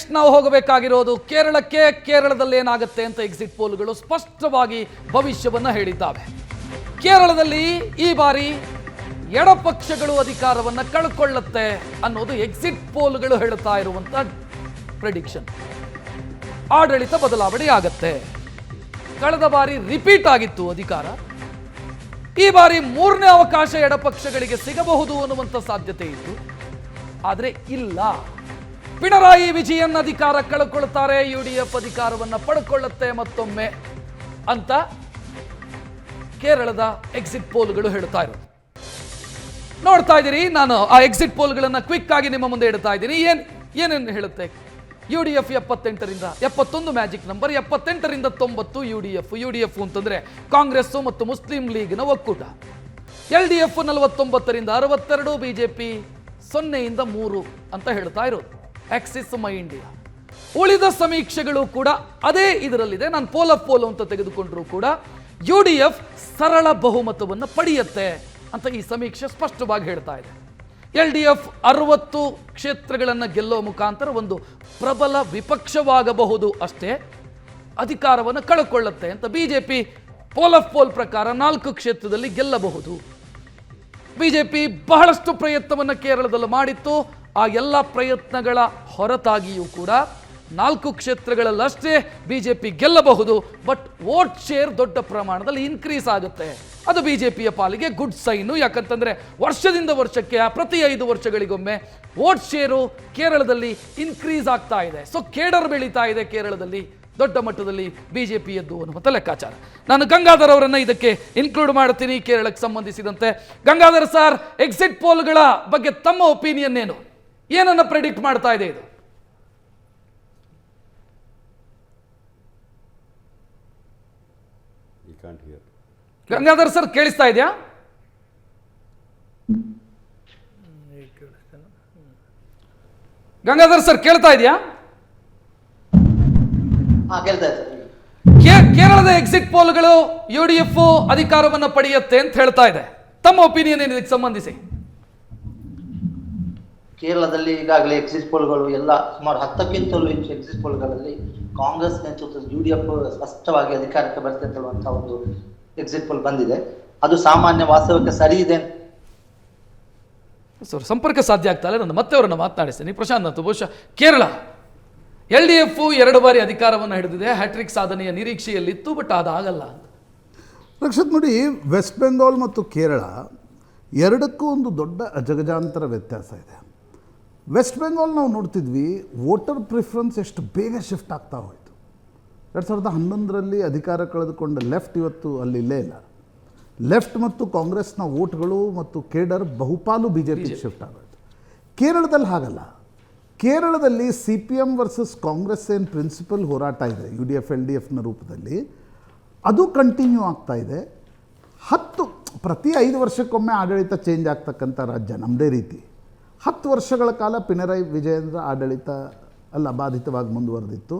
Next ನಾವು ಹೋಗಬೇಕಾಗಿರೋದು ಕೇರಳಕ್ಕೆ. ಕೇರಳದಲ್ಲಿ ಏನಾಗುತ್ತೆ ಅಂತ ಎಕ್ಸಿಟ್ ಪೋಲ್ಗಳು ಸ್ಪಷ್ಟವಾಗಿ ಭವಿಷ್ಯವನ್ನು ಹೇಳಿದ್ದಾವೆ. ಕೇರಳದಲ್ಲಿ ಈ ಬಾರಿ ಎಡಪಕ್ಷಗಳು ಅಧಿಕಾರವನ್ನು ಕಳ್ಕೊಳ್ಳುತ್ತೆ ಅನ್ನೋದು ಎಕ್ಸಿಟ್ ಪೋಲ್ಗಳು ಹೇಳ್ತಾ ಇರುವಂತ ಪ್ರೆಡಿಕ್ಷನ್. ಆಡಳಿತ ಬದಲಾವಣೆ ಆಗತ್ತೆ. ಕಳೆದ ಬಾರಿ ರಿಪೀಟ್ ಆಗಿತ್ತು ಅಧಿಕಾರ. ಈ ಬಾರಿ ಮೂರನೇ ಅವಕಾಶ ಎಡಪಕ್ಷಗಳಿಗೆ ಸಿಗಬಹುದು ಅನ್ನುವಂಥ ಸಾಧ್ಯತೆ ಇತ್ತು. ಆದರೆ ಇಲ್ಲ, ಪಿಣರಾಯಿ ವಿಜಯನ್ ಅಧಿಕಾರ ಕಳ್ಕೊಳ್ತಾರೆ, UDF ಅಧಿಕಾರವನ್ನು ಪಡ್ಕೊಳ್ಳುತ್ತೆ ಮತ್ತೊಮ್ಮೆ ಅಂತ ಕೇರಳದ ಎಕ್ಸಿಟ್ ಪೋಲ್ಗಳು ಹೇಳ್ತಾ ಇರೋದು. ನೋಡ್ತಾ ಇದ್ದೀರಿ, ನಾನು ಆ ಎಕ್ಸಿಟ್ ಪೋಲ್ಗಳನ್ನು ಕ್ವಿಕ್ ಆಗಿ ನಿಮ್ಮ ಮುಂದೆ ಇಡ್ತಾ ಇದ್ದೀನಿ. ಏನೇನು ಹೇಳುತ್ತೆ? UDF 78ರಿಂದ 71 ಮ್ಯಾಜಿಕ್ ನಂಬರ್, 78ರಿಂದ 90 UDF ಅಂತಂದ್ರೆ ಕಾಂಗ್ರೆಸ್ ಮತ್ತು ಮುಸ್ಲಿಂ ಲೀಗ್ನ ಒಕ್ಕೂಟ. LDF 49ರಿಂದ 62, ಬಿಜೆಪಿ 0ಯಿಂದ 3 ಅಂತ ಹೇಳ್ತಾ ಇರೋದು. ಆಕ್ಸಿಸ್ ಮೈ ಇಂಡಿಯಾ. ಉಳಿದ ಸಮೀಕ್ಷೆಗಳು ಕೂಡ ಅದೇ ಇದರಲ್ಲಿದೆ. ನಾನು ಪೋಲ್ ಅಂತ ತೆಗೆದುಕೊಂಡ್ರು ಕೂಡ UDF ಸರಳ ಬಹುಮತವನ್ನು ಪಡೆಯುತ್ತೆ ಅಂತ ಈ ಸಮೀಕ್ಷೆ ಸ್ಪಷ್ಟವಾಗಿ ಹೇಳ್ತಾ ಇದೆ. LDF 60 ಕ್ಷೇತ್ರಗಳನ್ನು ಗೆಲ್ಲುವ ಮುಖಾಂತರ ಒಂದು ಪ್ರಬಲ ವಿಪಕ್ಷವಾಗಬಹುದು ಅಷ್ಟೇ, ಅಧಿಕಾರವನ್ನು ಕಳ್ಕೊಳ್ಳುತ್ತೆ ಅಂತ. ಬಿಜೆಪಿ ಪೋಲ್ ಪ್ರಕಾರ 4 ಕ್ಷೇತ್ರದಲ್ಲಿ ಗೆಲ್ಲಬಹುದು. ಬಿಜೆಪಿ ಬಹಳಷ್ಟು ಪ್ರಯತ್ನವನ್ನು ಕೇರಳದಲ್ಲಿ ಮಾಡಿತ್ತು. ಆ ಎಲ್ಲ ಪ್ರಯತ್ನಗಳ ಹೊರತಾಗಿಯೂ ಕೂಡ 4 ಕ್ಷೇತ್ರಗಳಲ್ಲಷ್ಟೇ ಬಿಜೆಪಿ ಗೆಲ್ಲಬಹುದು. ಬಟ್ ವೋಟ್ ಶೇರ್ ದೊಡ್ಡ ಪ್ರಮಾಣದಲ್ಲಿ ಇನ್ಕ್ರೀಸ್ ಆಗುತ್ತೆ. ಅದು ಬಿಜೆಪಿಯ ಪಾಲಿಗೆ ಗುಡ್ ಸೈನು. ಯಾಕಂತಂದ್ರೆ ವರ್ಷದಿಂದ ವರ್ಷಕ್ಕೆ ಪ್ರತಿ 5 ವರ್ಷಗಳಿಗೊಮ್ಮೆ ವೋಟ್ ಶೇರು ಕೇರಳದಲ್ಲಿ ಇನ್ಕ್ರೀಸ್ ಆಗ್ತಾ ಇದೆ. ಸೊ ಕೇಡರ್ ಬೆಳೀತಾ ಇದೆ ಕೇರಳದಲ್ಲಿ ದೊಡ್ಡ ಮಟ್ಟದಲ್ಲಿ ಬಿಜೆಪಿಯದ್ದು ಅನ್ನುವಂಥ ಲೆಕ್ಕಾಚಾರ. ನಾನು ಗಂಗಾಧರ್ ಅವರನ್ನ ಇದಕ್ಕೆ ಇನ್ಕ್ಲೂಡ್ ಮಾಡ್ತೀನಿ ಕೇರಳಕ್ಕೆ ಸಂಬಂಧಿಸಿದಂತೆ. ಗಂಗಾಧರ್ ಸರ್, ಎಕ್ಸಿಟ್ ಪೋಲ್ಗಳ ಬಗ್ಗೆ ತಮ್ಮ ಒಪಿನಿಯನ್ ಏನು? ಏನನ್ನ ಪ್ರೆಡಿಕ್ಟ್ ಮಾಡ್ತಾ ಇದೆ ಇದು? ಗಂಗಾಧರ್ ಸರ್, ಕೇಳಿಸ್ತಾ ಇದೆಯಾ? ಗಂಗಾಧರ್ ಸರ್, ಕೇಳ್ತಾ ಇದೆಯಾ? ಕೇರಳದ ಎಕ್ಸಿಟ್ ಪೋಲ್ಗಳು UDF ಅಧಿಕಾರವನ್ನು ಪಡೆಯುತ್ತೆ ಅಂತ ಹೇಳ್ತಾ ಇದೆ. ತಮ್ಮ ಒಪಿನಿಯನ್ ಏನು ಇದಕ್ಕೆ ಸಂಬಂಧಿಸಿ? ಕೇರಳದಲ್ಲಿ ಈಗಾಗಲೇ ಎಕ್ಸಿಟ್ ಪೋಲ್ಗಳು ಎಲ್ಲ ಸುಮಾರು 10ಕ್ಕಿಂತಲೂ ಹೆಚ್ಚು ಎಕ್ಸಿಟ್ ಪೋಲ್ಗಳಲ್ಲಿ ಕಾಂಗ್ರೆಸ್ ನೇತೃತ್ವದ UDF ಸ್ಪಷ್ಟವಾಗಿ ಅಧಿಕಾರಕ್ಕೆ ಬರುತ್ತೆ ಅಂತೇಳುವಂತಹ ಒಂದು ಎಕ್ಸಿಟ್ ಪೋಲ್ ಬಂದಿದೆ. ಅದು ಸಾಮಾನ್ಯ ವಾಸ್ತವಕ್ಕೆ ಸರಿ ಇದೆ. ಸಂಪರ್ಕ ಸಾಧ್ಯ ಆಗ್ತಾ ಇಲ್ಲ. ನಾನು ಮತ್ತೆ ಅವರನ್ನು ಮಾತನಾಡಿಸ್ತೇನೆ. ಪ್ರಶಾಂತ್ ಅಂತ ಬಹುಶಃ ಕೇರಳ LDF 2 ಬಾರಿ ಅಧಿಕಾರವನ್ನು ಹಿಡಿದಿದೆ. ಹ್ಯಾಟ್ರಿಕ್ ಸಾಧನೆಯ ನಿರೀಕ್ಷೆಯಲ್ಲಿತ್ತು, ಬಟ್ ಅದಾಗಲ್ಲ ಅಂತ. ರಕ್ಷತ್, ನೋಡಿ, ವೆಸ್ಟ್ ಬೆಂಗಾಲ್ ಮತ್ತು ಕೇರಳ ಎರಡಕ್ಕೂ ಒಂದು ದೊಡ್ಡ ಅಜಗಜಾಂತರ ವ್ಯತ್ಯಾಸ ಇದೆ. ವೆಸ್ಟ್ ಬೆಂಗಾಲ್ ನಾವು ನೋಡ್ತಿದ್ವಿ, ವೋಟರ್ ಪ್ರಿಫರೆನ್ಸ್ ಎಷ್ಟು ಬೇಗ ಶಿಫ್ಟ್ ಆಗ್ತಾ ಹೋಯಿತು. 2011ರಲ್ಲಿ ಅಧಿಕಾರ ಕಳೆದುಕೊಂಡ ಲೆಫ್ಟ್ ಇವತ್ತು ಅಲ್ಲಿ ಇಲ್ಲೇ ಇಲ್ಲ. ಲೆಫ್ಟ್ ಮತ್ತು ಕಾಂಗ್ರೆಸ್ನ ವೋಟ್ಗಳು ಮತ್ತು ಕೇಡರ್ ಬಹುಪಾಲು BJP ಶಿಫ್ಟ್ ಆಗೋಯ್ತು. ಕೇರಳದಲ್ಲಿ ಹಾಗಲ್ಲ. ಕೇರಳದಲ್ಲಿ CPM ವರ್ಸಸ್ ಕಾಂಗ್ರೆಸ್ ಏನು ಪ್ರಿನ್ಸಿಪಲ್ ಹೋರಾಟ ಇದೆ UDF LDFನ ರೂಪದಲ್ಲಿ, ಅದು ಕಂಟಿನ್ಯೂ ಆಗ್ತಾ ಇದೆ. ಪ್ರತಿ 5 ವರ್ಷಕ್ಕೊಮ್ಮೆ ಆಡಳಿತ ಚೇಂಜ್ ಆಗ್ತಕ್ಕಂಥ ರಾಜ್ಯ ನಮ್ಮದೇ ರೀತಿ. 10 ವರ್ಷಗಳ ಕಾಲ ಪಿಣರಾಯಿ ವಿಜಯೇಂದ್ರ ಆಡಳಿತ ಬಾಧಿತವಾಗಿ ಮುಂದುವರೆದಿತ್ತು.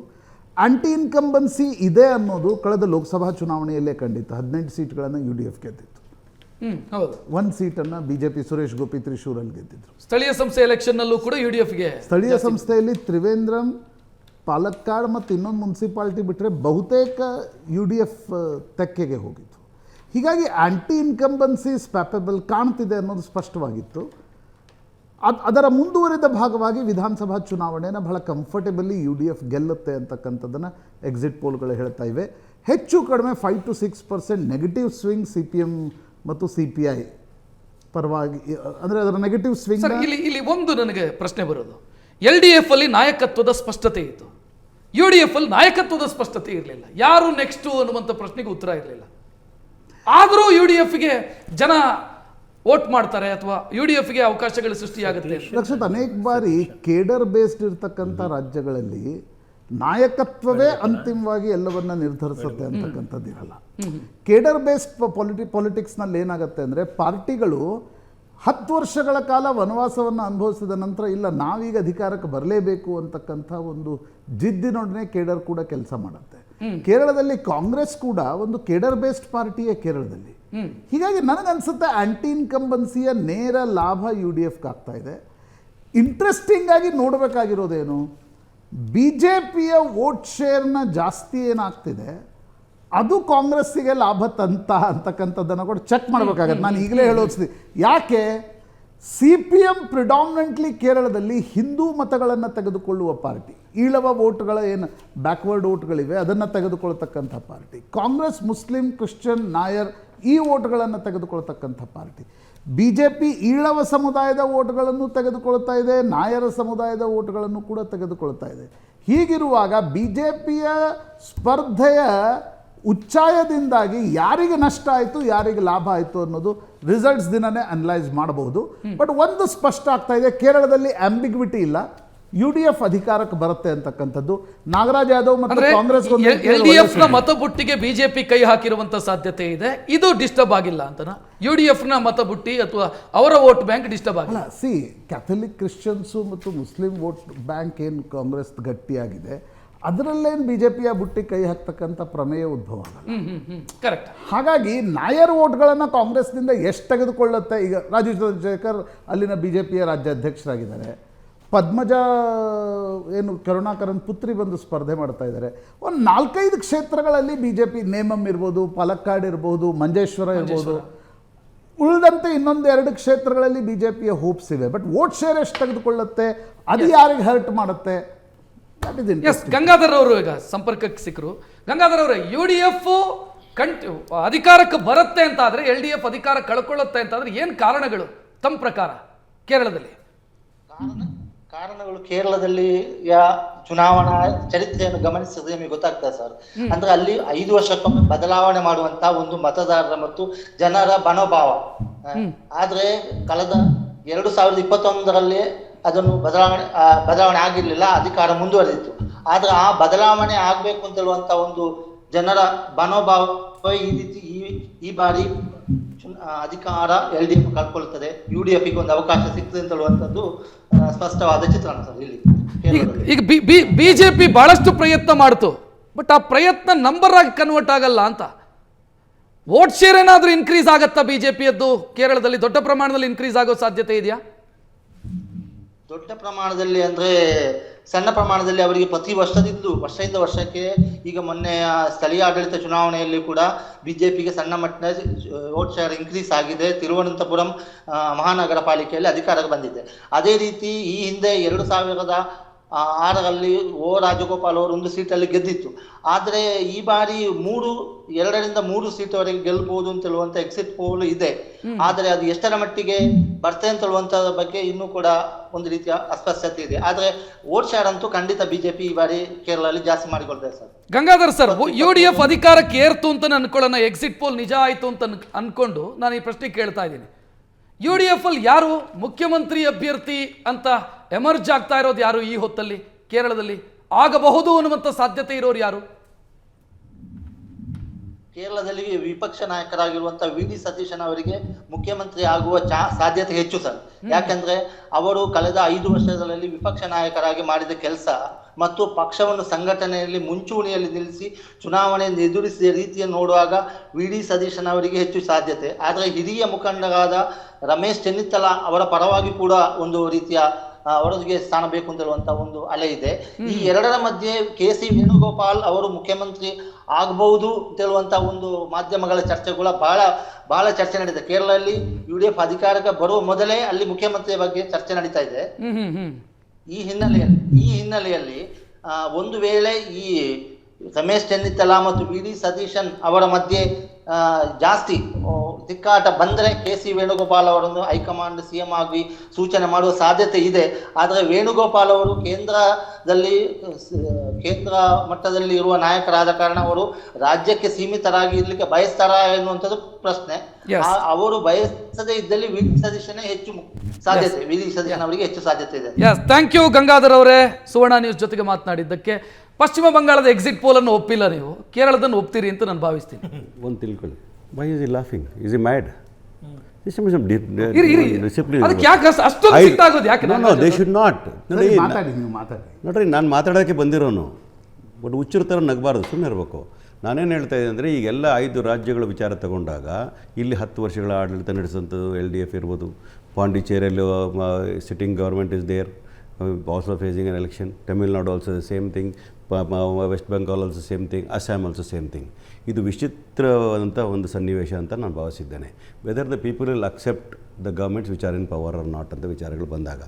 ಆಂಟಿ ಇನ್ಕಂಬನ್ಸಿ ಇದೆ ಅನ್ನೋದು ಕಳೆದ ಲೋಕಸಭಾ ಚುನಾವಣೆಯಲ್ಲೇ ಕಂಡಿತ್ತು. 18 ಸೀಟ್ಗಳನ್ನು UDF ಗೆದ್ದಿತ್ತು. 1 ಸೀಟನ್ನು BJP ಸುರೇಶ್ ಗೋಪಿ ತ್ರಿಶೂರಲ್ಲಿ ಗೆದ್ದಿದ್ರು. ಸ್ಥಳೀಯ ಸಂಸ್ಥೆ ಎಲೆಕ್ಷನ್ನಲ್ಲೂ ಕೂಡ UDFಗೆ, ಸ್ಥಳೀಯ ಸಂಸ್ಥೆಯಲ್ಲಿ ತ್ರಿವೇಂದ್ರಂ, ಪಾಲಕ್ಕಾಡ್ ಮತ್ತು ಇನ್ನೊಂದು ಮುನ್ಸಿಪಾಲಿಟಿ ಬಿಟ್ಟರೆ ಬಹುತೇಕ UDF ತೆಕ್ಕೆಗೆ ಹೋಗಿತ್ತು. ಹೀಗಾಗಿ ಆಂಟಿ ಇನ್ಕಂಬನ್ಸೀಸ್ ಪ್ಯಾಪಬಲ್ ಕಾಣ್ತಿದೆ ಅನ್ನೋದು ಸ್ಪಷ್ಟವಾಗಿತ್ತು. ಅದರ ಮುಂದುವರಿದ ಭಾಗವಾಗಿ ವಿಧಾನಸಭಾ ಚುನಾವಣೆನ ಬಹಳ ಕಂಫರ್ಟೇಬಲಿ UDF ಗೆಲ್ಲುತ್ತೆ ಅಂತಕ್ಕಂಥದ್ದನ್ನು ಎಕ್ಸಿಟ್ ಪೋಲ್ಗಳು ಹೇಳ್ತಾ ಇವೆ. ಹೆಚ್ಚು ಕಡಿಮೆ 5 to 6% ನೆಗೆಟಿವ್ ಸ್ವಿಂಗ್ CPM ಮತ್ತು CPI ಪರವಾಗಿ, ಅಂದರೆ ಅದರ ನೆಗೆಟಿವ್ ಸ್ವಿಂಗ್. ಇಲ್ಲಿ ಒಂದು ನನಗೆ ಪ್ರಶ್ನೆ ಬರೋದು, LDF ಅಲ್ಲಿ ನಾಯಕತ್ವದ ಸ್ಪಷ್ಟತೆ ಇತ್ತು, UDF ಅಲ್ಲಿ ನಾಯಕತ್ವದ ಸ್ಪಷ್ಟತೆ ಇರಲಿಲ್ಲ. ಯಾರು ನೆಕ್ಸ್ಟ್ ಅನ್ನುವಂಥ ಪ್ರಶ್ನೆಗೆ ಉತ್ತರ ಇರಲಿಲ್ಲ. ಆದರೂ UDFಗೆ ಜನ ವೋಟ್ ಮಾಡ್ತಾರೆ ಅಥವಾ UDFಗೆ ಅವಕಾಶಗಳು ಸೃಷ್ಟಿಯಾಗುತ್ತೆ. ರಕ್ಷಿತ್, ಅನೇಕ ಬಾರಿ ಕೇಡರ್ ಬೇಸ್ಡ್ ಇರ್ತಕ್ಕಂಥ ರಾಜ್ಯಗಳಲ್ಲಿ ನಾಯಕತ್ವವೇ ಅಂತಿಮವಾಗಿ ಎಲ್ಲವನ್ನ ನಿರ್ಧರಿಸುತ್ತೆ ಅಂತಕ್ಕಂಥದ್ದು ಇರಲ್ಲ. ಕೇಡರ್ ಬೇಸ್ಡ್ ಪಾಲಿಟಿಕ್ಸ್ನಲ್ಲಿ ಏನಾಗುತ್ತೆ ಅಂದರೆ, ಪಾರ್ಟಿಗಳು 10 ವರ್ಷಗಳ ಕಾಲ ವನವಾಸವನ್ನು ಅನುಭವಿಸಿದ ನಂತರ ಇಲ್ಲ ನಾವೀಗ ಅಧಿಕಾರಕ್ಕೆ ಬರಲೇಬೇಕು ಅಂತಕ್ಕಂಥ ಒಂದು ಜಿದ್ದಿನೊಡನೆ ಕೇಡರ್ ಕೂಡ ಕೆಲಸ ಮಾಡುತ್ತೆ. ಕೇರಳದಲ್ಲಿ ಕಾಂಗ್ರೆಸ್ ಕೂಡ ಒಂದು ಕೇಡರ್ ಬೇಸ್ಡ್ ಪಾರ್ಟಿಯೇ ಕೇರಳದಲ್ಲಿ. ಹೀಗಾಗಿ ನನಗನ್ಸುತ್ತೆ ಆಂಟಿ ಇನ್ಕಂಬನ್ಸಿಯ ನೇರ ಲಾಭ UDFಗೆ ಆಗ್ತಾ ಇದೆ. ಇಂಟ್ರೆಸ್ಟಿಂಗ್ ಆಗಿ ನೋಡಬೇಕಾಗಿರೋದೇನು, BJPಯ ವೋಟ್ ಶೇರ್ನ ಜಾಸ್ತಿ ಏನಾಗ್ತಿದೆ ಅದು ಕಾಂಗ್ರೆಸ್ಸಿಗೆ ಲಾಭ ಅಂತಕ್ಕಂಥದ್ದನ್ನು ಕೂಡ ಚೆಕ್ ಮಾಡಬೇಕಾಗತ್ತೆ. ನಾನು ಈಗಲೇ ಹೇಳೋದ್ಸ್ತೀನಿ. ಯಾಕೆ CPM ಪ್ರಿಡಾಮಿನೆಂಟ್ಲಿ ಕೇರಳದಲ್ಲಿ ಹಿಂದೂ ಮತಗಳನ್ನು ತೆಗೆದುಕೊಳ್ಳುವ ಪಾರ್ಟಿ, ಈಳವ ವೋಟ್ಗಳ ಏನು ಬ್ಯಾಕ್ವರ್ಡ್ ವೋಟ್ಗಳಿವೆ ಅದನ್ನು ತೆಗೆದುಕೊಳ್ತಕ್ಕಂಥ ಪಾರ್ಟಿ. ಕಾಂಗ್ರೆಸ್ ಮುಸ್ಲಿಂ, ಕ್ರಿಶ್ಚಿಯನ್, ನಾಯರ್ ಈ ವೋಟ್ಗಳನ್ನು ತೆಗೆದುಕೊಳ್ತಕ್ಕಂಥ ಪಾರ್ಟಿ. BJP ಈಳವ ಸಮುದಾಯದ ವೋಟ್ಗಳನ್ನು ತೆಗೆದುಕೊಳ್ತಾ ಇದೆ, ನಾಯರ ಸಮುದಾಯದ ವೋಟ್ಗಳನ್ನು ಕೂಡ ತೆಗೆದುಕೊಳ್ತಾ ಇದೆ. ಹೀಗಿರುವಾಗ BJPಯ ಸ್ಪರ್ಧೆಯ ಉಚ್ಚಾಯದಿಂದಾಗಿ ಯಾರಿಗೆ ನಷ್ಟ ಆಯಿತು ಯಾರಿಗೆ ಲಾಭ ಆಯಿತು ಅನ್ನೋದು ರಿಸಲ್ಟ್ಸ್ ದಿನನೇ ಅನಲೈಸ್ ಮಾಡಬಹುದು. ಬಟ್ ಒಂದು ಸ್ಪಷ್ಟ ಆಗ್ತಾ ಇದೆ, ಕೇರಳದಲ್ಲಿ ಆಂಬಿಗ್ವಿಟಿ ಇಲ್ಲ, UDF ಅಧಿಕಾರಕ್ಕೆ ಬರುತ್ತೆ ಅಂತಕ್ಕಂಥದ್ದು. ನಾಗರಾಜ್ ಯಾದವ್ ಮತ್ತು ಕಾಂಗ್ರೆಸ್ LDF ನ ಮತಬುಟ್ಟಿಗೆ BJP ಕೈ ಹಾಕಿರುವಂತ ಸಾಧ್ಯತೆ ಇದೆ. ಇದು ಡಿಸ್ಟರ್ಬ್ ಆಗಿಲ್ಲ ಅಂತನ UDF ನ ಮತಬುಟ್ಟಿ ಅಥವಾ ಅವರ ವೋಟ್ ಬ್ಯಾಂಕ್ ಡಿಸ್ಟರ್ಬ್ ಆಗಿಲ್ಲ. ಕ್ಯಾಥಲಿಕ್ ಕ್ರಿಶ್ಚಿಯನ್ಸು ಮತ್ತು ಮುಸ್ಲಿಂ ವೋಟ್ ಬ್ಯಾಂಕ್ ಏನು ಕಾಂಗ್ರೆಸ್ ಗಟ್ಟಿಯಾಗಿದೆ ಅದರಲ್ಲೇನು BJPಯ ಬುಟ್ಟಿ ಕೈ ಹಾಕ್ತಕ್ಕಂಥ ಪ್ರಮೇಯ ಉದ್ಭವ ಆಗಲ್ಲ. ಕರೆಕ್ಟ್. ಹಾಗಾಗಿ ನಾಯರ್ ವೋಟ್ಗಳನ್ನು ಕಾಂಗ್ರೆಸ್ನಿಂದ ಎಷ್ಟು ತೆಗೆದುಕೊಳ್ಳುತ್ತೆ? ಈಗ ರಾಜೀವ್ ಚಂದ್ರಶೇಖರ್ ಅಲ್ಲಿನ BJPಯ ರಾಜ್ಯ ಅಧ್ಯಕ್ಷರಾಗಿದ್ದಾರೆ. ಪದ್ಮಜ ಏನು ಕರುಣಾಕರನ್ ಪುತ್ರಿ ಬಂದು ಸ್ಪರ್ಧೆ ಮಾಡ್ತಾ ಇದ್ದಾರೆ. ಒಂದು 4-5 ಕ್ಷೇತ್ರಗಳಲ್ಲಿ BJP, ನೇಮಮ್ ಇರ್ಬೋದು, ಪಾಲಕ್ಕಾಡ್ ಇರ್ಬೋದು, ಮಂಜೇಶ್ವರ ಇರ್ಬೋದು, ಉಳಿದಂತೆ ಇನ್ನೊಂದು 2 ಕ್ಷೇತ್ರಗಳಲ್ಲಿ BJPಯ ಹೋಪ್ಸ್ ಇವೆ. ಬಟ್ ವೋಟ್ ಶೇರ್ ಎಷ್ಟು ತೆಗೆದುಕೊಳ್ಳುತ್ತೆ, ಅದು ಯಾರಿಗೆ ಹರ್ಟ್ ಮಾಡುತ್ತೆ? ಎಸ್, ಗಂಗಾಧರ್ ಅವರು ಈಗ ಸಂಪರ್ಕಕ್ಕೆ ಸಿಕ್ಕರು. ಗಂಗಾಧರ್ ಅವರೇ, UDF ಅಧಿಕಾರಕ್ಕೆ ಬರುತ್ತೆ ಅಂತ ಆದ್ರೆ LDF ಅಧಿಕಾರ ಕಳ್ಕೊಳ್ಳುತ್ತೆ ಅಂತ ಆದ್ರೆ ಏನ್ ಕಾರಣಗಳು ತಮ್ಮ ಪ್ರಕಾರ ಕೇರಳದಲ್ಲಿ? ಕಾರಣಗಳು ಕೇರಳದಲ್ಲಿ ಚುನಾವಣಾ ಚರಿತ್ರೆಯನ್ನು ಗಮನಿಸಿದ್ರೆ ನಿಮಗೆ ಗೊತ್ತಾಗ್ತದೆ ಸರ್. ಅಂದ್ರೆ ಅಲ್ಲಿ 5 ವರ್ಷಕ್ಕೊಮ್ಮೆ ಬದಲಾವಣೆ ಮಾಡುವಂತ ಒಂದು ಮತದಾರರ ಮತ್ತು ಜನರ ಮನೋಭಾವ. ಆದ್ರೆ ಕಳೆದ 2021ರಲ್ಲಿ ಅದನ್ನು ಬದಲಾವಣೆ ಆಗಿರ್ಲಿಲ್ಲ, ಅಧಿಕಾರ ಮುಂದುವರೆದಿತ್ತು. ಆದ್ರೆ ಆ ಬದಲಾವಣೆ ಆಗ್ಬೇಕು ಅಂತ ಹೇಳುವಂತ ಒಂದು ಜನರ ಮನೋಭಾವ ಈ ಬಾರಿ ಅಧಿಕಾರ LDF ಕಳ್ಕೊಳ್ತದೆ, UDFಗೆ ಒಂದು ಅವಕಾಶ ಸಿಗ್ತದೆ ಅಂತ ಹೇಳುವಂಥದ್ದು ಸ್ಪಷ್ಟವಾದ ಚಿತ್ರಣ ಸರ್ ಇಲ್ಲಿ. ಈಗ BJP ಬಹಳಷ್ಟು ಪ್ರಯತ್ನ ಮಾಡ್ತು, ಬಟ್ ಆ ಪ್ರಯತ್ನ ನಂಬರ್ ಆಗಿ ಕನ್ವರ್ಟ್ ಆಗಲ್ಲ ಅಂತ. ವೋಟ್ ಶೇರ್ ಏನಾದ್ರೂ ಇನ್ಕ್ರೀಸ್ ಆಗತ್ತಾ BJPಯದ್ದು ಕೇರಳದಲ್ಲಿ? ದೊಡ್ಡ ಪ್ರಮಾಣದಲ್ಲಿ ಇನ್ಕ್ರೀಸ್ ಆಗೋ ಸಾಧ್ಯತೆ ಇದೆಯಾ? ದೊಡ್ಡ ಪ್ರಮಾಣದಲ್ಲಿ ಅಂದ್ರೆ ಸಣ್ಣ ಪ್ರಮಾಣದಲ್ಲಿ ಅವರಿಗೆ ಪ್ರತಿ ವರ್ಷದಿಂದ ವರ್ಷಕ್ಕೆ ಈಗ ಮೊನ್ನೆಯ ಸ್ಥಳೀಯ ಆಡಳಿತ ಚುನಾವಣೆಯಲ್ಲಿ ಕೂಡ BJPಗೆ ಸಣ್ಣ ಮಟ್ಟದ ವೋಟ್ ಶೇರ್ ಇನ್ಕ್ರೀಸ್ ಆಗಿದೆ. ತಿರುವನಂತಪುರಂ ಮಹಾನಗರ ಪಾಲಿಕೆಯಲ್ಲಿ ಅಧಿಕಾರಕ್ಕೆ ಬಂದಿದೆ. ಅದೇ ರೀತಿ ಈ ಹಿಂದೆ 2006ರಲ್ಲಿ ರಾಜಗೋಪಾಲ್ ಅವರು 1 ಸೀಟಲ್ಲಿ ಗೆದ್ದಿತ್ತು. ಆದರೆ ಈ ಬಾರಿ 2ರಿಂದ 3 ಸೀಟ್ವರೆಗೆ ಗೆಲ್ಬಹುದು ಅಂತ ಹೇಳುವಂತ ಎಕ್ಸಿಟ್ ಪೋಲ್ ಇದೆ. ಆದರೆ ಅದು ಎಷ್ಟರ ಮಟ್ಟಿಗೆ ಬರ್ತದೆ ಅಂತ ಹೇಳುವಂತ ಬಗ್ಗೆ ಇನ್ನೂ ಕೂಡ ಒಂದು ರೀತಿಯ ಅಸ್ಪಷ್ಟತೆ ಇದೆ. ಆದ್ರೆ ವೋಟ್ ಶೇರ್ ಅಂತೂ ಖಂಡಿತ BJP ಈ ಬಾರಿ ಕೇರಳದಲ್ಲಿ ಜಾಸ್ತಿ ಮಾಡಿಕೊಳ್ತಾರೆ ಸರ್. ಗಂಗಾಧರ್ ಸರ್, UDF ಅಧಿಕಾರಕ್ಕೆ ಏರ್ತು ಅಂತ ಅನ್ಕೊಳ್ಳೋಣ, ಎಕ್ಸಿಟ್ ಪೋಲ್ ನಿಜ ಆಯ್ತು ಅಂತ ಅನ್ಕೊಂಡು ನಾನು ಈ ಪ್ರಶ್ನೆ ಕೇಳ್ತಾ ಇದ್ದೀನಿ. UDF ಅಲ್ಲಿ ಯಾರು ಮುಖ್ಯಮಂತ್ರಿ ಅಭ್ಯರ್ಥಿ ಅಂತ ಎಮರ್ಜ್ ಆಗ್ತಾ ಇರೋದು ಯಾರು ಈ ಹೊತ್ತಲ್ಲಿ ಕೇರಳದಲ್ಲಿ? ಆಗಬಹುದು ಅನ್ನುವಂಥ ಸಾಧ್ಯತೆ ಇರೋರು ಯಾರು? ಕೇರಳದಲ್ಲಿ ವಿಪಕ್ಷ ನಾಯಕರಾಗಿರುವಂತಹ VD ಸತೀಶನ್ ಅವರಿಗೆ ಮುಖ್ಯಮಂತ್ರಿ ಆಗುವ ಸಾಧ್ಯತೆ ಹೆಚ್ಚು ಸರ್. ಯಾಕಂದ್ರೆ ಅವರು ಕಳೆದ 5 ವರ್ಷಗಳಲ್ಲಿ ವಿಪಕ್ಷ ನಾಯಕರಾಗಿ ಮಾಡಿದ ಕೆಲಸ ಮತ್ತು ಪಕ್ಷವನ್ನು ಸಂಘಟನೆಯಲ್ಲಿ ಮುಂಚೂಣಿಯಲ್ಲಿ ನಿಲ್ಲಿಸಿ ಚುನಾವಣೆಯನ್ನು ಎದುರಿಸಿದ ರೀತಿಯನ್ನು ನೋಡುವಾಗ VD ಸತೀಶನ್ ಅವರಿಗೆ ಹೆಚ್ಚು ಸಾಧ್ಯತೆ. ಆದರೆ ಹಿರಿಯ ಮುಖಂಡರಾದ ರಮೇಶ್ ಚೆನ್ನಿತ್ತಲ ಅವರ ಪರವಾಗಿ ಕೂಡ ಒಂದು ರೀತಿಯ ಅವರಿಗೆ ಸ್ಥಾನ ಬೇಕು ಅಂತ ಹೇಳುವಂತ ಒಂದು ಅಲೆ ಇದೆ. ಈ ಎರಡರ ಮಧ್ಯೆ KC ವೇಣುಗೋಪಾಲ್ ಅವರು ಮುಖ್ಯಮಂತ್ರಿ ಆಗಬಹುದು ಅಂತ ಹೇಳುವಂತ ಒಂದು ಮಾಧ್ಯಮಗಳ ಚರ್ಚೆಗಳ ಬಹಳ ಚರ್ಚೆ ನಡೀತಿದೆ. ಕೇರಳದಲ್ಲಿ UDF ಅಧಿಕಾರಕ್ಕೆ ಬರುವ ಮೊದಲೇ ಅಲ್ಲಿ ಮುಖ್ಯಮಂತ್ರಿಯ ಬಗ್ಗೆ ಚರ್ಚೆ ನಡೀತಾ ಇದೆ. ಈ ಹಿನ್ನೆಲೆಯಲ್ಲಿ ಒಂದು ವೇಳೆ ಈ ರಮೇಶ್ ಚೆನ್ನಿತ್ತಲ ಮತ್ತು VD ಸತೀಶನ್ ಅವರ ಮಧ್ಯೆ ಜಾಸ್ತಿ ತಿಕ್ಕಾಟ ಬಂದರೆ KC ವೇಣುಗೋಪಾಲ್ ಅವರನ್ನು ಹೈಕಮಾಂಡ್ CM ಆಗಿ ಸೂಚನೆ ಮಾಡುವ ಸಾಧ್ಯತೆ ಇದೆ. ಆದರೆ ವೇಣುಗೋಪಾಲ್ ಅವರು ಕೇಂದ್ರ ಮಟ್ಟದಲ್ಲಿ ಇರುವ ನಾಯಕರಾದ ಕಾರಣ ಅವರು ರಾಜ್ಯಕ್ಕೆ ಸೀಮಿತರಾಗಿ ಇರ್ಲಿಕ್ಕೆ ಬಯಸ್ತಾರಾ ಎನ್ನುವಂಥದ್ದು ಪ್ರಶ್ನೆ. ಅವರು ಬಯಸದೇ ಇದ್ದಲ್ಲಿ VD ಸತೀಶನೇ ಹೆಚ್ಚು ಸಾಧ್ಯತೆ, VD ಸತೀಶನ್ ಅವರಿಗೆ ಹೆಚ್ಚು ಸಾಧ್ಯತೆ ಇದೆ. ಥ್ಯಾಂಕ್ ಯು ಗಂಗಾಧರ್ ಅವರೇ, ಸುವರ್ಣ ನ್ಯೂಸ್ ಜೊತೆಗೆ ಮಾತನಾಡಿದ್ದಕ್ಕೆ. ಪಶ್ಚಿಮ ಬಂಗಾಳದ ಎಕ್ಸಿಟ್ ಪೋಲ್ ಅನ್ನು ಒಪ್ಪಿಲ್ಲ, ನೀವು ಕೇರಳದನ್ನು ಒಪ್ತೀರಿ ಅಂತ ನಾನು ಭಾವಿಸ್ತೀನಿ. ಒಂದು ತಿಳ್ಕೊಳ್ಳಿ, why is he laughing? Is he mad? ನೋಡ್ರಿ, ನಾನು ಮಾತಾಡೋಕ್ಕೆ ಬಂದಿರೋನು, ಬಟ್ ಹುಚ್ಚರ ಥರ ನಗಬಾರ್ದು, ಸುಮ್ಮನೆ ಇರಬೇಕು. ನಾನೇನು ಹೇಳ್ತಾ ಇದ್ದೆ ಅಂದರೆ, ಈಗೆಲ್ಲ 5 ರಾಜ್ಯಗಳ ವಿಚಾರ ತಗೊಂಡಾಗ ಇಲ್ಲಿ 10 ವರ್ಷಗಳ ಆಡಳಿತ ನಡೆಸೋಂಥದ್ದು LDF ಇರ್ಬೋದು, ಪಾಂಡಿಚೇರಿಯಲ್ಲಿ sitting government is there, also facing an election. Tamil Nadu also the same thing. West Bengal also same thing. Assam also same thing. ಇದು ವಿಚಿತ್ರವಾದಂಥ ಒಂದು ಸನ್ನಿವೇಶ ಅಂತ ನಾನು ಭಾವಿಸಿದ್ದೇನೆ. Whether the people will accept the governments which are in power or not ಅಂತ ವಿಚಾರಗಳು ಬಂದಾಗ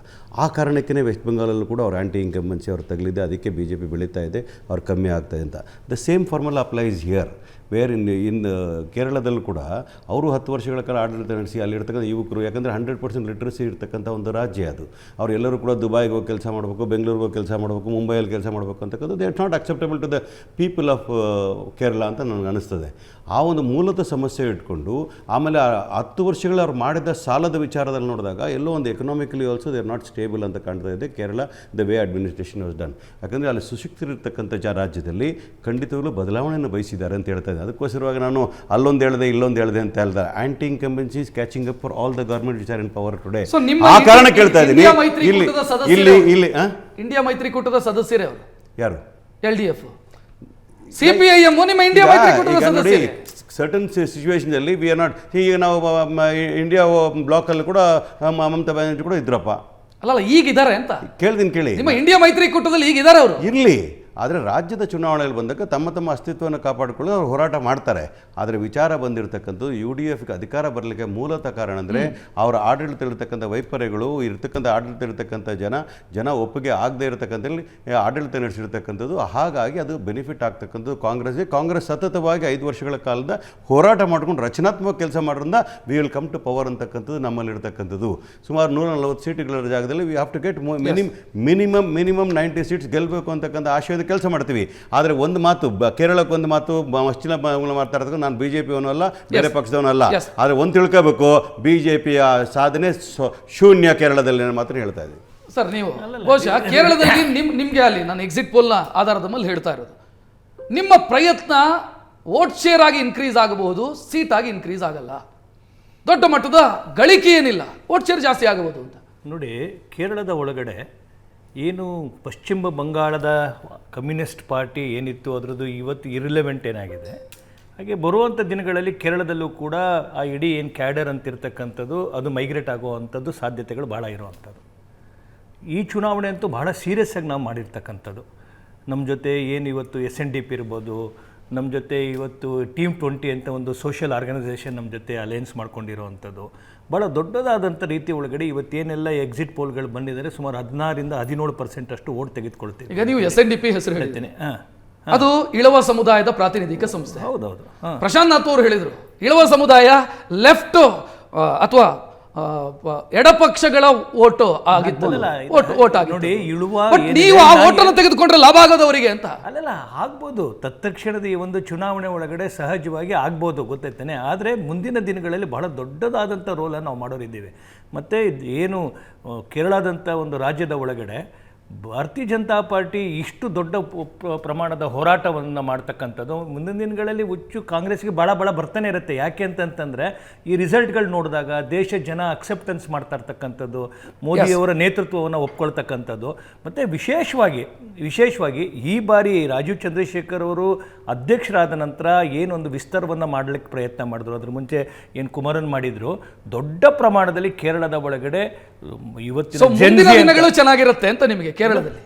ಆ ಕಾರಣಕ್ಕೇ ವೆಸ್ಟ್ ಬೆಂಗಾಲಲ್ಲೂ ಕೂಡ ಅವ್ರು ಆ್ಯಂಟಿ ಇನ್ಕಂಬೆನ್ಸಿ ಅವ್ರು ತಗಲಿದೆ, ಅದಕ್ಕೆ BJP ಬೆಳೀತಾ ಇದೆ, ಅವ್ರು ಕಮ್ಮಿ ಆಗ್ತಾಯಿದೆ ಅಂತ. The same formula applies here. Where in ಕೇರಳದಲ್ಲೂ ಕೂಡ ಅವರು 10 ವರ್ಷಗಳ ಕಾಲ ಆಡಳಿತ ನಡೆಸಿ ಅಲ್ಲಿರ್ತಕ್ಕಂಥ ಯುವಕರು, ಯಾಕಂದರೆ 100% ಲಿಟ್ರಸಿ ಇರ್ತಕ್ಕಂಥ ಒಂದು ರಾಜ್ಯ ಅದು. ಅವರೆಲ್ಲರೂ ಕೂಡ ದುಬೈಗೆ ಹೋಗಿ ಕೆಲಸ ಮಾಡಬೇಕು, ಬೆಂಗಳೂರಿಗೆ ಹೋಗಿ ಕೆಲಸ ಮಾಡಬೇಕು, ಮುಂಬೈಯಲ್ಲಿ ಕೆಲಸ ಮಾಡಬೇಕು ಅಂತಕ್ಕಂಥದ್ದು they are not acceptable to the people of Kerala ಅಂತ ನನಗೆ ಅನಿಸ್ತದೆ. ಆ ಒಂದು ಮೂಲತಃ ಸಮಸ್ಯೆ ಇಟ್ಕೊಂಡು ಆಮೇಲೆ 10 ವರ್ಷಗಳು ಅವ್ರು ಮಾಡಿದ ಸಾಲದ ವಿಚಾರದಲ್ಲಿ ನೋಡಿದಾಗ ಎಲ್ಲೋ ಒಂದು economically also they are not stable ಅಂತ ಕಾಣ್ತಾ ಇದೆ Kerala, the way administration was done. ಯಾಕಂದರೆ ಅಲ್ಲಿ ಸುಶಿಕ್ತರಿರ್ತಕ್ಕಂಥ ರಾಜ್ಯದಲ್ಲಿ ಖಂಡಿತವಾಗ್ಲೂ ಬದಲಾವಣೆಯನ್ನು ಬಯಸಿದ್ದಾರೆ ಅಂತ ಹೇಳ್ತಾ. ಅದಕ್ಕೋಸ್ಕರವಾಗಿ ನಾನು ಅಲ್ಲೊಂದು ಹೇಳಿದೆ ಇಲ್ಲೊಂದು ಹೇಳಿದೆ ಅಂತ ಹೇಳ್ದೆ. Anti incumbency is catching up for all the government which are in power today. ಆ ಕಾರಣ ಕೇಳ್ತಾ ಇದ್ದೀನಿ. ಇಲ್ಲಿ ಇಂಡಿಯಾ ಮೈತ್ರಿಕೂಟದ ಸದಸ್ಯರೇ ಅವರು ಯಾರು? LDF, CPIM ನಿಮ್ಮ ಇಂಡಿಯಾ ಮೈತ್ರಿಕೂಟದ ಸದಸ್ಯರೇ. ಸರ್ಟನ್ ಸಿಚುವೇಶನ್ದಲ್ಲಿ ವಿ ಆರ್ ನಾಟ್. ಈಗ ನಾವು ಇಂಡಿಯಾ ಬ್ಲಾಕಲ್ಲಿ ಕೂಡ ಮಮತಾ ಬ್ಯಾನರ್ಜಿ ಕೂಡ ಇದ್ರಪ್ಪ. ಅಲ್ಲ ಈಗಿದ್ದಾರೆ ಅಂತ ಕೇಳ್ತೀನಿ ಕೇಳಿ. ನಿಮ್ಮ ಇಂಡಿಯಾ ಮೈತ್ರಿಕೂಟದಲ್ಲಿ ಈಗಿದ್ದಾರೆ ಅವರು. ಇರಲಿ, ಆದರೆ ರಾಜ್ಯದ ಚುನಾವಣೆಯಲ್ಲಿ ಬಂದಾಗ ತಮ್ಮ ಅಸ್ತಿತ್ವವನ್ನು ಕಾಪಾಡಿಕೊಳ್ಳಲು ಅವರು ಹೋರಾಟ ಮಾಡ್ತಾರೆ. ಆದರೆ ವಿಚಾರ ಬಂದಿರತಕ್ಕಂಥದ್ದು UDFಗೆ ಅಧಿಕಾರ ಬರಲಿಕ್ಕೆ ಮೂಲತಃ ಕಾರಣ ಅಂದರೆ ಅವರ ಆಡಳಿತ ಇರತಕ್ಕಂಥ ವೈಫಲ್ಯಗಳು, ಇರತಕ್ಕಂಥ ಆಡಳಿತ ಇರತಕ್ಕಂಥ ಜನ ಒಪ್ಪಿಗೆ ಆಗದೇ ಇರತಕ್ಕಂಥಲ್ಲಿ ಆಡಳಿತ ನಡೆಸಿರ್ತಕ್ಕಂಥದ್ದು. ಹಾಗಾಗಿ ಅದು ಬೆನಿಫಿಟ್ ಆಗ್ತಕ್ಕಂಥದ್ದು ಕಾಂಗ್ರೆಸ್ ಸತತವಾಗಿ 5 ವರ್ಷಗಳ ಕಾಲದ ಹೋರಾಟ ಮಾಡ್ಕೊಂಡು ರಚನಾತ್ಮಕ ಕೆಲಸ ಮಾಡೋದ್ರಿಂದ we will come to power ಅಂತಕ್ಕಂಥದ್ದು ನಮ್ಮಲ್ಲಿರ್ತಕ್ಕಂಥದ್ದು. ಸುಮಾರು 140 ಸೀಟುಗಳ ಜಾಗದಲ್ಲಿ we have to get minimum 90 seats ಗೆಲ್ಲಬೇಕು ಅಂತಕ್ಕಂಥ ಆಶಯದ ಕೆಲಸ ಮಾಡ್ತೀವಿ. ಆದರೆ ಒಂದು ಮಾತು, ಕೇರಳಕ್ಕೆ ಒಂದು ಮಾತು, ಮಸ್ಚಿನ ಮಾತಾಡೋದಕ್ಕೆ ನಾನು BJPಯವನು ಅಲ್ಲ, ಬೇರೆ ಪಕ್ಷದವನು ಅಲ್ಲ. ಆದರೆ ಒಂದು ತಿಳ್ಕೋಬೇಕು, BJPಯ ಸಾಧನೆ ಶೂನ್ಯ ಕೇರಳದಲ್ಲಿ ಮಾತ್ರ ಹೇಳ್ತಾ ಇದ್ದೀವಿ. ಸರ್ ನೀವು ಬಹುಶಃ ಕೇರಳದಲ್ಲಿ ನಿಮಗೆ ಅಲ್ಲಿ ನಾನು ಎಕ್ಸಿಟ್ ಪೋಲ್ನ ಆಧಾರದ ಮೇಲೆ ಹೇಳ್ತಾ ಇರೋದು, ನಿಮ್ಮ ಪ್ರಯತ್ನ ವೋಟ್ ಶೇರ್ ಆಗಿ ಇನ್ಕ್ರೀಸ್ ಆಗಬಹುದು, ಸೀಟ್ ಆಗಿ ಇನ್ಕ್ರೀಸ್ ಆಗಲ್ಲ. ದೊಡ್ಡ ಮಟ್ಟದ ಗಳಿಕೆ ಏನಿಲ್ಲ, ವೋಟ್ ಶೇರ್ ಜಾಸ್ತಿ ಆಗಬಹುದು ಅಂತ. ನೋಡಿ, ಕೇರಳದ ಒಳಗಡೆ ಏನು ಪಶ್ಚಿಮ ಬಂಗಾಳದ ಕಮ್ಯುನಿಸ್ಟ್ ಪಾರ್ಟಿ ಏನಿತ್ತು ಅದರದ್ದು ಇವತ್ತು ಇರ್ರಿಲೆವೆಂಟ್ ಏನಾಗಿದೆ, ಹಾಗೆ ಬರುವಂಥ ದಿನಗಳಲ್ಲಿ ಕೇರಳದಲ್ಲೂ ಕೂಡ ಆ ಇಡೀ ಏನು ಕ್ಯಾಡರ್ ಅಂತಿರ್ತಕ್ಕಂಥದ್ದು ಅದು ಮೈಗ್ರೇಟ್ ಆಗುವಂಥದ್ದು ಸಾಧ್ಯತೆಗಳು ಭಾಳ ಇರುವಂಥದ್ದು. ಈ ಚುನಾವಣೆ ಅಂತೂ ಭಾಳ ಸೀರಿಯಸ್ ಆಗಿ ನಾವು ಮಾಡಿರ್ತಕ್ಕಂಥದ್ದು. ನಮ್ಮ ಜೊತೆ ಏನು ಇವತ್ತು SNDP ಇರ್ಬೋದು, ನಮ್ಮ ಜೊತೆ ಇವತ್ತು Team 20 ಅಂತ ಒಂದು ಸೋಷಿಯಲ್ ಆರ್ಗನೈಸೇಷನ್ ನಮ್ಮ ಜೊತೆ ಅಲಯನ್ಸ್ ಮಾಡ್ಕೊಂಡಿರೋವಂಥದ್ದು ಭಾಳ ದೊಡ್ಡದಾದಂಥ ರೀತಿ ಒಳಗಡೆ ಇವತ್ತೇನೆಲ್ಲ ಎಕ್ಸಿಟ್ ಪೋಲ್ಗಳು ಬಂದಿದ್ದಾರೆ, ಸುಮಾರು 16ರಿಂದ 17% ಅಷ್ಟು ಓಟ್ ತೆಗೆದುಕೊಳ್ತೀವಿ. ಈಗ ನೀವು SNDP ಹೆಸರು ಹೇಳ್ತೇನೆ, ಅದು ಇಳವ ಸಮುದಾಯದ ಪ್ರಾತಿನಿಧಿಕ ಸಂಸ್ಥೆ. ಹೌದೌದು. ಪ್ರಶಾಂತ್ ನಾಥ್ ಅವರು ಹೇಳಿದರು, ಇಳವ ಸಮುದಾಯ ಲೆಫ್ಟ್ ಅಥವಾ ಎಡಪಕ್ಷಗಳ ಓಟು ಆಗಿತ್ತು, ಓಟ್ ಆಗಿ. ನೋಡಿ, ಇಳುವ ನೀವು ಆ ಓಟನ್ನು ತೆಗೆದುಕೊಂಡ್ರೆ ಲಾಭ ಆಗೋದವರಿಗೆ ಅಂತ ಅಲ್ಲಲ್ಲ, ಆಗ್ಬೋದು. ತತ್ಕ್ಷಣದ ಈ ಒಂದು ಚುನಾವಣೆ ಒಳಗಡೆ ಸಹಜವಾಗಿ ಆಗ್ಬೋದು, ಗೊತ್ತಾಯ್ತಾನೆ. ಆದರೆ ಮುಂದಿನ ದಿನಗಳಲ್ಲಿ ಬಹಳ ದೊಡ್ಡದಾದಂಥ ರೋಲನ್ನು ನಾವು ಮಾಡೋರಿದ್ದೀವಿ. ಮತ್ತು ಏನು ಕೇರಳದಂಥ ಒಂದು ರಾಜ್ಯದ ಒಳಗಡೆ ಭಾರತೀಯ ಜನತಾ ಪಾರ್ಟಿ ಇಷ್ಟು ದೊಡ್ಡ ಪ್ರಮಾಣದ ಹೋರಾಟವನ್ನು ಮಾಡ್ತಕ್ಕಂಥದ್ದು ಮುಂದಿನ ದಿನಗಳಲ್ಲಿ ಹುಚ್ಚು ಕಾಂಗ್ರೆಸ್ಗೆ ಭಾಳ ಬರ್ತಾನೆ ಇರುತ್ತೆ. ಯಾಕೆ ಅಂತಂತಂದರೆ ಈ ರಿಸಲ್ಟ್ಗಳು ನೋಡಿದಾಗ ದೇಶ ಜನ ಅಕ್ಸೆಪ್ಟೆನ್ಸ್ ಮಾಡ್ತಾ ಇರ್ತಕ್ಕಂಥದ್ದು, ಮೋದಿಯವರ ನೇತೃತ್ವವನ್ನು ಒಪ್ಕೊಳ್ತಕ್ಕಂಥದ್ದು. ಮತ್ತು ವಿಶೇಷವಾಗಿ ಈ ಬಾರಿ ರಾಜೀವ್ ಚಂದ್ರಶೇಖರ್ ಅವರು ಅಧ್ಯಕ್ಷರಾದ ನಂತರ ಏನೊಂದು ವಿಸ್ತಾರವನ್ನು ಮಾಡಲಿಕ್ಕೆ ಪ್ರಯತ್ನ ಮಾಡಿದ್ರು, ಅದ್ರ ಮುಂಚೆ ಏನು ಕುಮಾರನ್ ಮಾಡಿದ್ರು, ದೊಡ್ಡ ಪ್ರಮಾಣದಲ್ಲಿ ಕೇರಳದ ಒಳಗಡೆ ಇವತ್ತಿನ ದಿನಗಳು ಚೆನ್ನಾಗಿರುತ್ತೆ ಅಂತ ನಿಮಗೆ ಕೇರಳದಲ್ಲಿ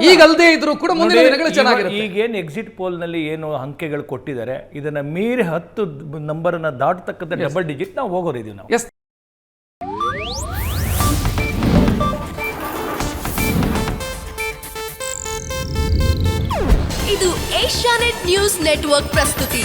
ಈಗ ಅಲ್ಲದೆ ಇದ್ರು ಕೂಡ ಮುಂದಿನ ದಿನಗಳು ಚೆನ್ನಾಗಿರುತ್ತೆ. ಈಗೇನು ಎಕ್ಸಿಟ್ ಪೋಲ್ನಲ್ಲಿ ಏನು ಅಂಕೆಗಳು ಕೊಟ್ಟಿದ್ದಾರೆ, ಇದನ್ನ ಮೀರಿ 10 ನಂಬರನ್ನು ದಾಟತಕ್ಕಂಥ ಡಬಲ್ ಡಿಜಿಟ್ ನಾವು ಹೋಗೋರಿದ್ದೀವಿ ನಾವು. ಇದು ಏಷ್ಯಾನೆಟ್ ನ್ಯೂಸ್ ನೆಟ್ವರ್ಕ್ ಪ್ರಸ್ತುತಿ.